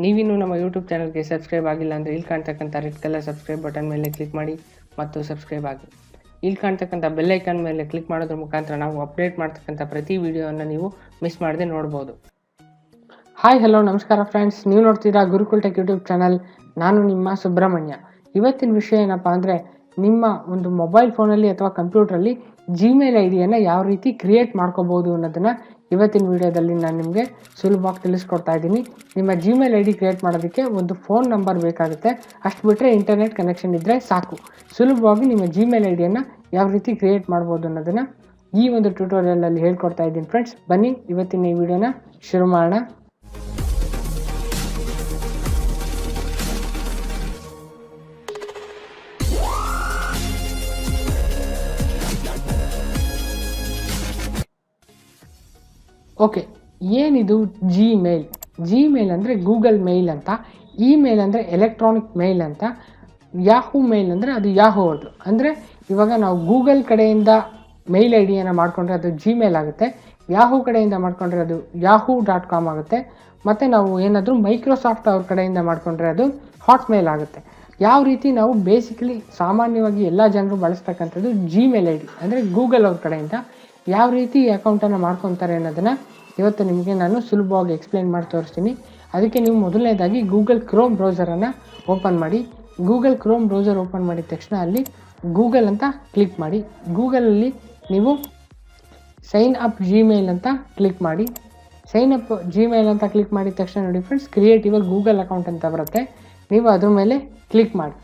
ನೀವಿನ್ನೂ ನಮ್ಮ ಯೂಟ್ಯೂಬ್ ಚಾನಲ್ಗೆ ಸಬ್ಸ್ಕ್ರೈಬ್ ಆಗಿಲ್ಲ ಅಂದರೆ ಇಲ್ಲಿ ಕಾಣ್ತಕ್ಕಂಥ ರೆಡ್ ಕಲರ್ ಸಬ್ಸ್ಕ್ರೈಬ್ ಬಟನ್ ಮೇಲೆ ಕ್ಲಿಕ್ ಮಾಡಿ ಮತ್ತು ಸಬ್ಸ್ಕ್ರೈಬ್ ಆಗಿ. ಇಲ್ಲಿ ಕಾಣ್ತಕ್ಕಂಥ ಬೆಲ್ ಐಕಾನ್ ಮೇಲೆ ಕ್ಲಿಕ್ ಮಾಡೋದ್ರ ಮುಖಾಂತರ ನಾವು ಅಪ್ಡೇಟ್ ಮಾಡ್ತಕ್ಕಂಥ ಪ್ರತಿ ವಿಡಿಯೋವನ್ನು ನೀವು ಮಿಸ್ ಮಾಡದೆ ನೋಡ್ಬೋದು. ಹಾಯ್ ಹಲೋ ನಮಸ್ಕಾರ ಫ್ರೆಂಡ್ಸ್, ನೀವು ನೋಡ್ತೀರಾ ಗುರುಕುಲ್ ಟೆಕ್ ಯೂಟ್ಯೂಬ್ ಚಾನಲ್. ನಾನು ನಿಮ್ಮ ಸುಬ್ರಹ್ಮಣ್ಯ. ಇವತ್ತಿನ ವಿಷಯ ಏನಪ್ಪ ಅಂದರೆ, ನಿಮ್ಮ ಒಂದು ಮೊಬೈಲ್ ಫೋನಲ್ಲಿ ಅಥವಾ ಕಂಪ್ಯೂಟ್ರಲ್ಲಿ ಜಿಮೇಲ್ ಐಡಿಯನ್ನು ಯಾವ ರೀತಿ ಕ್ರಿಯೇಟ್ ಮಾಡ್ಕೋಬೋದು ಅನ್ನೋದನ್ನು ಇವತ್ತಿನ ವಿಡಿಯೋದಲ್ಲಿ ನಾನು ನಿಮಗೆ ಸುಲಭವಾಗಿ ತಿಳಿಸ್ಕೊಡ್ತಾ ಇದ್ದೀನಿ. ನಿಮ್ಮ ಜಿಮೇಲ್ ಐ ಡಿ ಕ್ರಿಯೇಟ್ ಮಾಡೋದಕ್ಕೆ ಒಂದು ಫೋನ್ ನಂಬರ್ ಬೇಕಾಗುತ್ತೆ. ಅಷ್ಟು ಬಿಟ್ಟರೆ ಇಂಟರ್ನೆಟ್ ಕನೆಕ್ಷನ್ ಇದ್ದರೆ ಸಾಕು. ಸುಲಭವಾಗಿ ನಿಮ್ಮ ಜಿಮೇಲ್ ಐ ಡಿಯನ್ನು ಯಾವ ರೀತಿ ಕ್ರಿಯೇಟ್ ಮಾಡ್ಬೋದು ಅನ್ನೋದನ್ನು ಈ ಒಂದು ಟ್ಯುಟೋರಿಯಲಲ್ಲಿ ಹೇಳ್ಕೊಡ್ತಾ ಇದ್ದೀನಿ ಫ್ರೆಂಡ್ಸ್. ಬನ್ನಿ ಇವತ್ತಿನ ಈ ವಿಡಿಯೋನ ಶುರು ಮಾಡೋಣ. ಓಕೆ, ಏನಿದು ಜಿಮೇಲ್? ಜಿಮೇಲ್ ಅಂದರೆ ಗೂಗಲ್ ಮೇಲ್ ಅಂತ, ಇಮೇಲ್ ಅಂದರೆ ಎಲೆಕ್ಟ್ರಾನಿಕ್ ಮೇಲ್ ಅಂತ, ಯಾಹೂ ಮೇಲ್ ಅಂದರೆ ಅದು ಯಾಹೂ ಅವ್ರದ್ದು. ಅಂದರೆ ಇವಾಗ ನಾವು ಗೂಗಲ್ ಕಡೆಯಿಂದ ಮೇಲ್ ಐ ಡಿಯನ್ನು ಮಾಡಿಕೊಂಡ್ರೆ ಅದು ಜಿಮೇಲ್ ಆಗುತ್ತೆ, ಯಾಹೂ ಕಡೆಯಿಂದ ಮಾಡಿಕೊಂಡ್ರೆ ಅದು yahoo.com ಆಗುತ್ತೆ, ಮತ್ತು ನಾವು ಏನಾದರೂ ಮೈಕ್ರೋಸಾಫ್ಟ್ ಅವ್ರ ಕಡೆಯಿಂದ ಮಾಡಿಕೊಂಡ್ರೆ ಅದು ಹಾಟ್ಮೇಲ್ ಆಗುತ್ತೆ. ಯಾವ ರೀತಿ ನಾವು ಬೇಸಿಕಲಿ ಸಾಮಾನ್ಯವಾಗಿ ಎಲ್ಲ ಜನರು ಬಳಸ್ತಕ್ಕಂಥದ್ದು ಜಿಮೇಲ್ ಐ ಡಿ ಅಂದರೆ ಗೂಗಲ್ ಅವ್ರ ಕಡೆಯಿಂದ ಯಾವ ರೀತಿ ಈ ಅಕೌಂಟನ್ನು ಮಾಡ್ಕೊತಾರೆ ಅನ್ನೋದನ್ನು ಇವತ್ತು ನಿಮಗೆ ನಾನು ಸುಲಭವಾಗಿ ಎಕ್ಸ್ಪ್ಲೈನ್ ಮಾಡಿ ತೋರಿಸ್ತೀನಿ. ಅದಕ್ಕೆ ನೀವು ಮೊದಲನೇದಾಗಿ ಗೂಗಲ್ ಕ್ರೋಮ್ ಬ್ರೌಸರನ್ನು ಓಪನ್ ಮಾಡಿ. ಗೂಗಲ್ ಕ್ರೋಮ್ ಬ್ರೌಸರ್ ಓಪನ್ ಮಾಡಿದ ತಕ್ಷಣ ಅಲ್ಲಿ ಗೂಗಲ್ ಅಂತ ಕ್ಲಿಕ್ ಮಾಡಿ. ಗೂಗಲಲ್ಲಿ ನೀವು ಸೈನ್ ಅಪ್ ಜಿಮೇಲ್ ಅಂತ ಕ್ಲಿಕ್ ಮಾಡಿ. ಸೈನ್ ಅಪ್ ಜಿಮೇಲ್ ಅಂತ ಕ್ಲಿಕ್ ಮಾಡಿದ ತಕ್ಷಣ ನೋಡಿ friends, create your Google account ಅಂತ ಬರುತ್ತೆ. ನೀವು ಅದ್ರ ಮೇಲೆ ಕ್ಲಿಕ್ ಮಾಡಿ.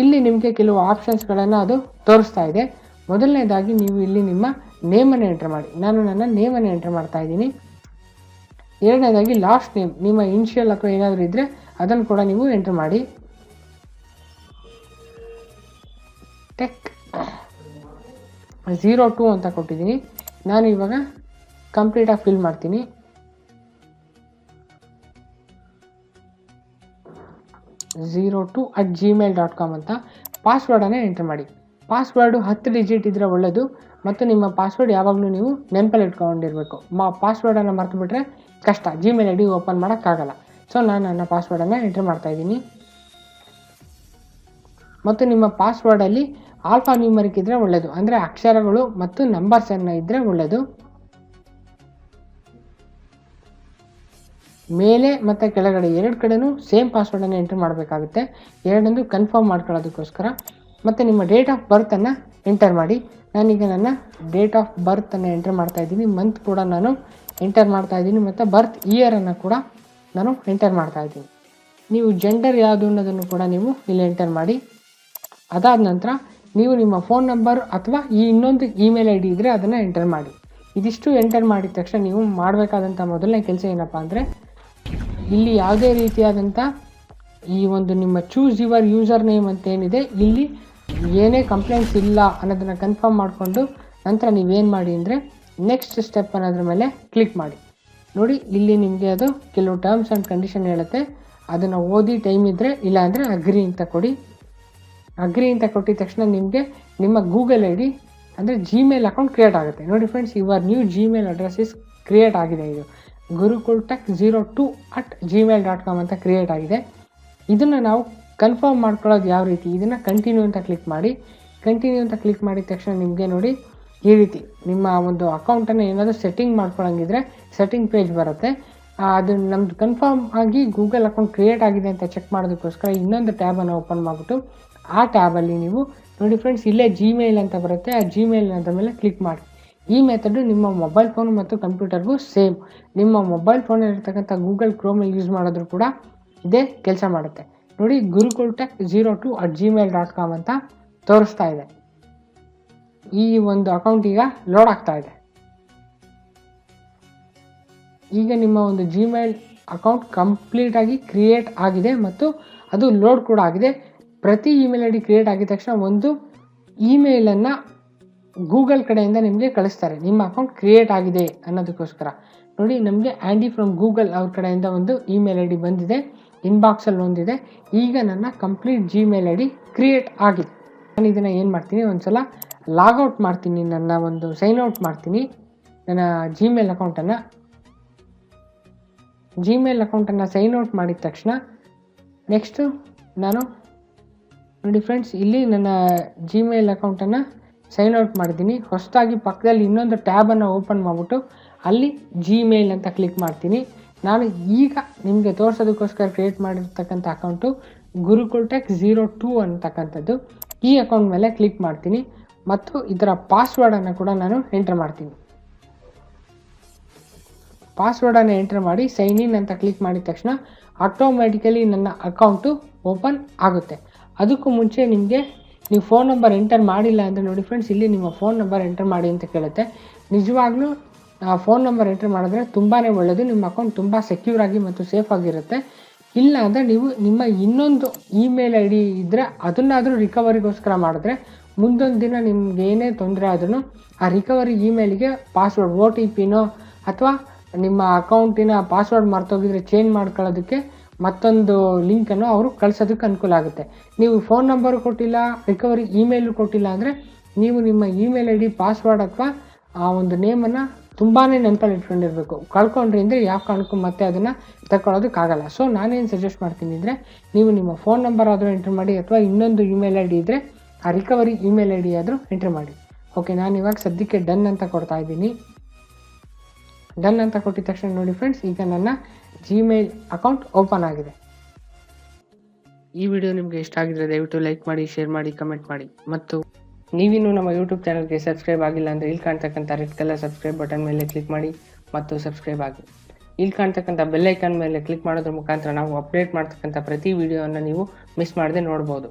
ಇಲ್ಲಿ ನಿಮಗೆ ಕೆಲವು ಆಪ್ಷನ್ಸ್ಗಳನ್ನು ಅದು ತೋರಿಸ್ತಾ ಇದೆ. ಮೊದಲನೇದಾಗಿ ನೀವು ಇಲ್ಲಿ ನಿಮ್ಮ ನೇಮನ್ನು ಎಂಟರ್ ಮಾಡಿ. ನಾನು ನನ್ನ ನೇಮನ್ನು ಎಂಟರ್ ಮಾಡ್ತಾ ಇದ್ದೀನಿ. ಎರಡನೇದಾಗಿ ಲಾಸ್ಟ್ ನೇಮ್, ನಿಮ್ಮ ಇನಿಷಿಯಲ್ ಅಥವಾ ಏನಾದರೂ ಇದ್ದರೆ ಅದನ್ನು ಕೂಡ ನೀವು ಎಂಟರ್ ಮಾಡಿ. ಟೆಕ್ 02 ಅಂತ ಕೊಟ್ಟಿದ್ದೀನಿ. ನಾನು ಇವಾಗ ಕಂಪ್ಲೀಟಾಗಿ ಫಿಲ್ ಮಾಡ್ತೀನಿ. .02@gmail.com ಅಂತ ಪಾಸ್ವರ್ಡನ್ನು ಎಂಟರ್ ಮಾಡಿ. ಪಾಸ್ವರ್ಡು 10 ಡಿಜಿಟ್ ಇದ್ದರೆ ಒಳ್ಳೆಯದು, ಮತ್ತು ನಿಮ್ಮ ಪಾಸ್ವರ್ಡ್ ಯಾವಾಗಲೂ ನೀವು ನೆನಪಲ್ಲಿ ಇಟ್ಕೊಂಡಿರಬೇಕು. ಪಾಸ್ವರ್ಡನ್ನು ಮರೆತು ಬಿಟ್ಟರೆ ಕಷ್ಟ, ಜಿಮೇಲ್ ಐ ಡಿ ಓಪನ್ ಮಾಡೋಕ್ಕಾಗಲ್ಲ. ಸೊ ನಾನು ನನ್ನ ಪಾಸ್ವರ್ಡನ್ನು ಎಂಟರ್ ಮಾಡ್ತಾಯಿದ್ದೀನಿ. ಮತ್ತು ನಿಮ್ಮ ಪಾಸ್ವರ್ಡಲ್ಲಿ ಆಲ್ಫಾ ನ್ಯೂಮರಿಕ್ ಇದ್ದರೆ ಒಳ್ಳೆಯದು, ಅಂದರೆ ಅಕ್ಷರಗಳು ಮತ್ತು ನಂಬರ್ಸನ್ನು ಇದ್ದರೆ ಒಳ್ಳೆಯದು. ಮೇಲೆ ಮತ್ತು ಕೆಳಗಡೆ ಎರಡು ಕಡೆನೂ ಸೇಮ್ ಪಾಸ್ವರ್ಡನ್ನು ಎಂಟರ್ ಮಾಡಬೇಕಾಗುತ್ತೆ. ಎರಡೊಂದು ಕನ್ಫರ್ಮ್ ಮಾಡ್ಕೊಳ್ಳೋದಕ್ಕೋಸ್ಕರ. ಮತ್ತು ನಿಮ್ಮ ಡೇಟ್ ಆಫ್ ಬರ್ತನ್ನು ಎಂಟರ್ ಮಾಡಿ. ನಾನೀಗ ನನ್ನ ಡೇಟ್ ಆಫ್ ಬರ್ತನ್ನು ಎಂಟರ್ ಮಾಡ್ತಾಯಿದ್ದೀನಿ. ಮಂತ್ ಕೂಡ ನಾನು ಎಂಟರ್ ಮಾಡ್ತಾಯಿದ್ದೀನಿ, ಮತ್ತು ಬರ್ತ್ ಇಯರನ್ನು ಕೂಡ ನಾನು ಎಂಟರ್ ಮಾಡ್ತಾಯಿದ್ದೀನಿ. ನೀವು ಜೆಂಡರ್ ಯಾವುದು ಅನ್ನೋದನ್ನು ಕೂಡ ನೀವು ಇಲ್ಲಿ ಎಂಟರ್ ಮಾಡಿ. ಅದಾದ ನಂತರ ನೀವು ನಿಮ್ಮ ಫೋನ್ ನಂಬರ್ ಅಥವಾ ಈ ಇನ್ನೊಂದು ಇಮೇಲ್ ಐ ಡಿ ಇದ್ದರೆ ಅದನ್ನು ಎಂಟರ್ ಮಾಡಿ. ಇದಿಷ್ಟು ಎಂಟರ್ ಮಾಡಿದ ತಕ್ಷಣ ನೀವು ಮಾಡಬೇಕಾದಂಥ ಮೊದಲನೇ ಕೆಲಸ ಏನಪ್ಪ ಅಂದರೆ, ಇಲ್ಲಿ ಯಾವುದೇ ರೀತಿಯಾದಂಥ ಈ ಒಂದು ನಿಮ್ಮ ಚೂಸ್ ಯುವರ್ ಯೂಸರ್ ನೇಮ್ ಅಂತ ಏನಿದೆ, ಇಲ್ಲಿ ಏನೇ ಕಂಪ್ಲೇಂಟ್ಸ್ ಇಲ್ಲ ಅನ್ನೋದನ್ನು ಕನ್ಫರ್ಮ್ ಮಾಡಿಕೊಂಡು ನಂತರ ನೀವೇನು ಮಾಡಿ ಅಂದರೆ ನೆಕ್ಸ್ಟ್ ಸ್ಟೆಪ್ ಅನ್ನೋದ್ರ ಮೇಲೆ ಕ್ಲಿಕ್ ಮಾಡಿ. ನೋಡಿ, ಇಲ್ಲಿ ನಿಮಗೆ ಅದು ಕೆಲವು ಟರ್ಮ್ಸ್ ಆ್ಯಂಡ್ ಕಂಡೀಷನ್ ಹೇಳುತ್ತೆ. ಅದನ್ನು ಓದಿ ಟೈಮ್ ಇದ್ದರೆ, ಇಲ್ಲ ಅಂದರೆ ಅಗ್ರಿ ಅಂತ ಕೊಡಿ. ಅಗ್ರಿ ಅಂತ ಕೊಟ್ಟಿದ ತಕ್ಷಣ ನಿಮಗೆ ನಿಮ್ಮ ಗೂಗಲ್ ಐ ಡಿ ಅಂದರೆ ಜಿಮೇಲ್ ಅಕೌಂಟ್ ಕ್ರಿಯೇಟ್ ಆಗುತ್ತೆ. ನೋಡಿ friends, your new Gmail address is create ಆಗಿದೆ. ಇದು gurukultech02@gmail.com ಅಂತ ಕ್ರಿಯೇಟ್ ಆಗಿದೆ. ಇದನ್ನು ನಾವು ಕನ್ಫರ್ಮ್ ಮಾಡ್ಕೊಳ್ಳೋದು ಯಾವ ರೀತಿ, ಇದನ್ನು ಕಂಟಿನ್ಯೂ ಅಂತ ಕ್ಲಿಕ್ ಮಾಡಿ. ಕಂಟಿನ್ಯೂ ಅಂತ ಕ್ಲಿಕ್ ಮಾಡಿದ ತಕ್ಷಣ ನಿಮಗೆ ನೋಡಿ ಈ ರೀತಿ ನಿಮ್ಮ ಒಂದು ಅಕೌಂಟನ್ನು ಏನಾದರೂ ಸೆಟ್ಟಿಂಗ್ ಮಾಡ್ಕೊಳ್ಳೋಂಗಿದ್ರೆ ಸೆಟ್ಟಿಂಗ್ ಪೇಜ್ ಬರುತ್ತೆ. ಅದು ನಮ್ಮದು ಕನ್ಫರ್ಮ್ ಆಗಿ ಗೂಗಲ್ ಅಕೌಂಟ್ ಕ್ರಿಯೇಟ್ ಆಗಿದೆ ಅಂತ ಚೆಕ್ ಮಾಡೋದಕ್ಕೋಸ್ಕರ ಇನ್ನೊಂದು ಟ್ಯಾಬನ್ನು ಓಪನ್ ಮಾಡಿಬಿಟ್ಟು ಆ ಟ್ಯಾಬಲ್ಲಿ ನೀವು ನೋಡಿ ಫ್ರೆಂಡ್ಸ್, ಇಲ್ಲೇ ಜಿಮೇಲ್ ಅಂತ ಬರುತ್ತೆ. ಆ ಜಿಮೇಲ್ ಅಂತ ಮೇಲೆ ಕ್ಲಿಕ್ ಮಾಡಿ. ಈ ಮೆಥಡು ನಿಮ್ಮ ಮೊಬೈಲ್ ಫೋನ್ ಮತ್ತು ಕಂಪ್ಯೂಟರ್ಗೂ ಸೇಮ್. ನಿಮ್ಮ ಮೊಬೈಲ್ ಫೋನಲ್ಲಿರ್ತಕ್ಕಂಥ ಗೂಗಲ್ ಕ್ರೋಮಲ್ಲಿ ಯೂಸ್ ಮಾಡಿದ್ರು ಕೂಡ ಇದೇ ಕೆಲಸ ಮಾಡುತ್ತೆ. ನೋಡಿ, gurukultech02@gmail.com ಅಂತ ತೋರಿಸ್ತಾ ಇದೆ. ಈ ಒಂದು ಅಕೌಂಟ್ ಈಗ ಲೋಡ್ ಆಗ್ತಾ ಇದೆ. ಈಗ ನಿಮ್ಮ ಒಂದು ಜಿಮೇಲ್ ಅಕೌಂಟ್ ಕಂಪ್ಲೀಟಾಗಿ ಕ್ರಿಯೇಟ್ ಆಗಿದೆ ಮತ್ತು ಅದು ಲೋಡ್ ಕೂಡ ಆಗಿದೆ. ಪ್ರತಿ ಇಮೇಲ್ ಐ ಡಿ ಕ್ರಿಯೇಟ್ ಆಗಿದ ತಕ್ಷಣ ಒಂದು ಇಮೇಲನ್ನು ಗೂಗಲ್ ಕಡೆಯಿಂದ ನಿಮಗೆ ಕಳಿಸ್ತಾರೆ, ನಿಮ್ಮ ಅಕೌಂಟ್ ಕ್ರಿಯೇಟ್ ಆಗಿದೆ ಅನ್ನೋದಕ್ಕೋಸ್ಕರ. ನೋಡಿ, ನಮಗೆ ಆ್ಯಂಡಿ ಫ್ರಮ್ ಗೂಗಲ್ ಅವ್ರ ಕಡೆಯಿಂದ ಒಂದು ಇಮೇಲ್ ಐ ಡಿ ಬಂದಿದೆ, ಇನ್ಬಾಕ್ಸಲ್ಲಿ ಒಂದಿದೆ. ಈಗ ನನ್ನ complete Gmail I D create ಆಗಿದೆ. ನಾನು ಇದನ್ನು ಏನು ಮಾಡ್ತೀನಿ, ಒಂದು ಸಲ ಲಾಗೌಟ್ ಮಾಡ್ತೀನಿ, ನನ್ನ ಒಂದು ಸೈನ್ ಔಟ್ ಮಾಡ್ತೀನಿ ನನ್ನ ಜಿಮೇಲ್ ಅಕೌಂಟನ್ನು. ಜಿಮೇಲ್ ಅಕೌಂಟನ್ನು ಸೈನ್ ಔಟ್ ಮಾಡಿದ ತಕ್ಷಣ ನೆಕ್ಸ್ಟು ನಾನು ನೋಡಿ ಫ್ರೆಂಡ್ಸ್, ಇಲ್ಲಿ ನನ್ನ ಜಿಮೇಲ್ ಅಕೌಂಟನ್ನು ಸೈನ್ ಔಟ್ ಮಾಡಿದ್ದೀನಿ. ಹೊಸದಾಗಿ ಪಕ್ಕದಲ್ಲಿ ಇನ್ನೊಂದು ಟ್ಯಾಬನ್ನು ಓಪನ್ ಮಾಡಿಬಿಟ್ಟು ಅಲ್ಲಿ ಜಿಮೇಲ್ ಅಂತ ಕ್ಲಿಕ್ ಮಾಡ್ತೀನಿ. ನಾನು ಈಗ ನಿಮಗೆ ತೋರಿಸೋದಕ್ಕೋಸ್ಕರ ಕ್ರಿಯೇಟ್ ಮಾಡಿರ್ತಕ್ಕಂಥ ಅಕೌಂಟು ಗುರುಕುಲ್ ಟೆಕ್ 02 ಅಂತಕ್ಕಂಥದ್ದು. ಈ ಅಕೌಂಟ್ ಮೇಲೆ ಕ್ಲಿಕ್ ಮಾಡ್ತೀನಿ ಮತ್ತು ಇದರ ಪಾಸ್ವರ್ಡನ್ನು ಕೂಡ ನಾನು ಎಂಟರ್ ಮಾಡ್ತೀನಿ. ಪಾಸ್ವರ್ಡನ್ನು ಎಂಟರ್ ಮಾಡಿ ಸೈನ್ ಇನ್ ಅಂತ ಕ್ಲಿಕ್ ಮಾಡಿದ ತಕ್ಷಣ ಆಟೋಮ್ಯಾಟಿಕಲಿ ನನ್ನ ಅಕೌಂಟು ಓಪನ್ ಆಗುತ್ತೆ. ಅದಕ್ಕೂ ಮುಂಚೆ ನಿಮಗೆ ನೀವು ಫೋನ್ ನಂಬರ್ ಎಂಟರ್ ಮಾಡಿಲ್ಲ ಅಂದರೆ ನೋಡಿ ಫ್ರೆಂಡ್ಸ್, ಇಲ್ಲಿ ನಿಮ್ಮ ಫೋನ್ ನಂಬರ್ ಎಂಟರ್ ಮಾಡಿ ಅಂತ ಕೇಳುತ್ತೆ. ನಿಜವಾಗ್ಲೂ ಫೋನ್ ನಂಬರ್ ಎಂಟರ್ ಮಾಡಿದ್ರೆ ತುಂಬಾ ಒಳ್ಳೆಯದು. ನಿಮ್ಮ ಅಕೌಂಟ್ ತುಂಬ ಸೆಕ್ಯೂರಾಗಿ ಮತ್ತು ಸೇಫಾಗಿರುತ್ತೆ. ಇಲ್ಲ ಅಂದರೆ ನೀವು ನಿಮ್ಮ ಇನ್ನೊಂದು ಇಮೇಲ್ ಐ ಡಿ ಇದ್ದರೆ ಅದನ್ನಾದರೂ ರಿಕವರಿಗೋಸ್ಕರ ಮಾಡಿದ್ರೆ ಮುಂದೊಂದು ದಿನ ನಿಮ್ಗೆ ಏನೇ ತೊಂದರೆ ಆದ್ರೂ ಆ ರಿಕವರಿ ಇಮೇಲ್ಗೆ ಪಾಸ್ವರ್ಡ್ OTPನೋ ಅಥವಾ ನಿಮ್ಮ ಅಕೌಂಟಿನ ಪಾಸ್ವರ್ಡ್ ಮರ್ತೋಗಿದ್ರೆ ಚೇಂಜ್ ಮಾಡ್ಕೊಳ್ಳೋದಕ್ಕೆ ಮತ್ತೊಂದು ಲಿಂಕನ್ನು ಅವರು ಕಳಿಸೋದಕ್ಕೆ ಅನುಕೂಲ ಆಗುತ್ತೆ. ನೀವು ಫೋನ್ ನಂಬರು ಕೊಟ್ಟಿಲ್ಲ, ರಿಕವರಿ ಇಮೇಲು ಕೊಟ್ಟಿಲ್ಲ ಅಂದರೆ ನೀವು ನಿಮ್ಮ ಇಮೇಲ್ ಐ ಡಿ ಪಾಸ್ವರ್ಡ್ ಅಥವಾ ಆ ಒಂದು ನೇಮನ್ನು ತುಂಬಾ ನೆನಪಲ್ಲಿ ಇಟ್ಕೊಂಡಿರಬೇಕು. ಕಳ್ಕೊಂಡ್ರಿ ಅಂದರೆ ಯಾವ ಕಾರಣಕ್ಕೂ ಮತ್ತೆ ಅದನ್ನು ತಗೊಳ್ಳೋದಕ್ಕಾಗಲ್ಲ. ಸೊ ನಾನೇನು ಸಜೆಸ್ಟ್ ಮಾಡ್ತೀನಿ ಅಂದರೆ ನೀವು ನಿಮ್ಮ ಫೋನ್ ನಂಬರ್ ಆದರೂ ಎಂಟ್ರ್ ಮಾಡಿ ಅಥವಾ ಇನ್ನೊಂದು ಇಮೇಲ್ ಐ ಡಿ ಇದ್ದರೆ ಆ ರಿಕವರಿ ಇಮೇಲ್ ಐ ಡಿ ಆದರೂ ಎಂಟ್ರ್ ಮಾಡಿ. ಓಕೆ, ನಾನು ಇವಾಗ ಸದ್ಯಕ್ಕೆ ಡನ್ ಅಂತ ಕೊಡ್ತಾ ಇದ್ದೀನಿ. ಡನ್ ಅಂತ ಕೊಟ್ಟಿದ ತಕ್ಷಣ ನೋಡಿ ಫ್ರೆಂಡ್ಸ್, ಈಗ ನನ್ನ ಜಿಮೇಲ್ ಅಕೌಂಟ್ ಓಪನ್ ಆಗಿದೆ. ಈ ವಿಡಿಯೋ ನಿಮಗೆ ಇಷ್ಟ ಆಗಿದ್ರೆ ದಯವಿಟ್ಟು ಲೈಕ್ ಮಾಡಿ, ಶೇರ್ ಮಾಡಿ, ಕಮೆಂಟ್ ಮಾಡಿ. ಮತ್ತು ನೀವಿನ್ನೂ ನಮ್ಮ ಯೂಟ್ಯೂಬ್ ಚಾನಲ್ಗೆ ಸಬ್ಸ್ಕ್ರೈಬ್ ಆಗಿಲ್ಲ ಅಂದರೆ ಇಲ್ಲಿ ಕಾಣ್ತಕ್ಕಂಥ ರೆಡ್ ಕಲರ್ ಸಬ್ಸ್ಕ್ರೈಬ್ ಬಟನ್ ಮೇಲೆ ಕ್ಲಿಕ್ ಮಾಡಿ ಮತ್ತು ಸಬ್ಸ್ಕ್ರೈಬ್ ಆಗಿ. ಇಲ್ಲಿ ಕಾಣ್ತಕ್ಕಂಥ ಬೆಲ್ ಐಕಾನ್ ಮೇಲೆ ಕ್ಲಿಕ್ ಮಾಡೋದ್ರ ಮುಖಾಂತರ ನಾವು ಅಪ್ಡೇಟ್ ಮಾಡ್ತಕ್ಕಂಥ ಪ್ರತಿ ವಿಡಿಯೋವನ್ನು ನೀವು ಮಿಸ್ ಮಾಡದೆ ನೋಡ್ಬೋದು.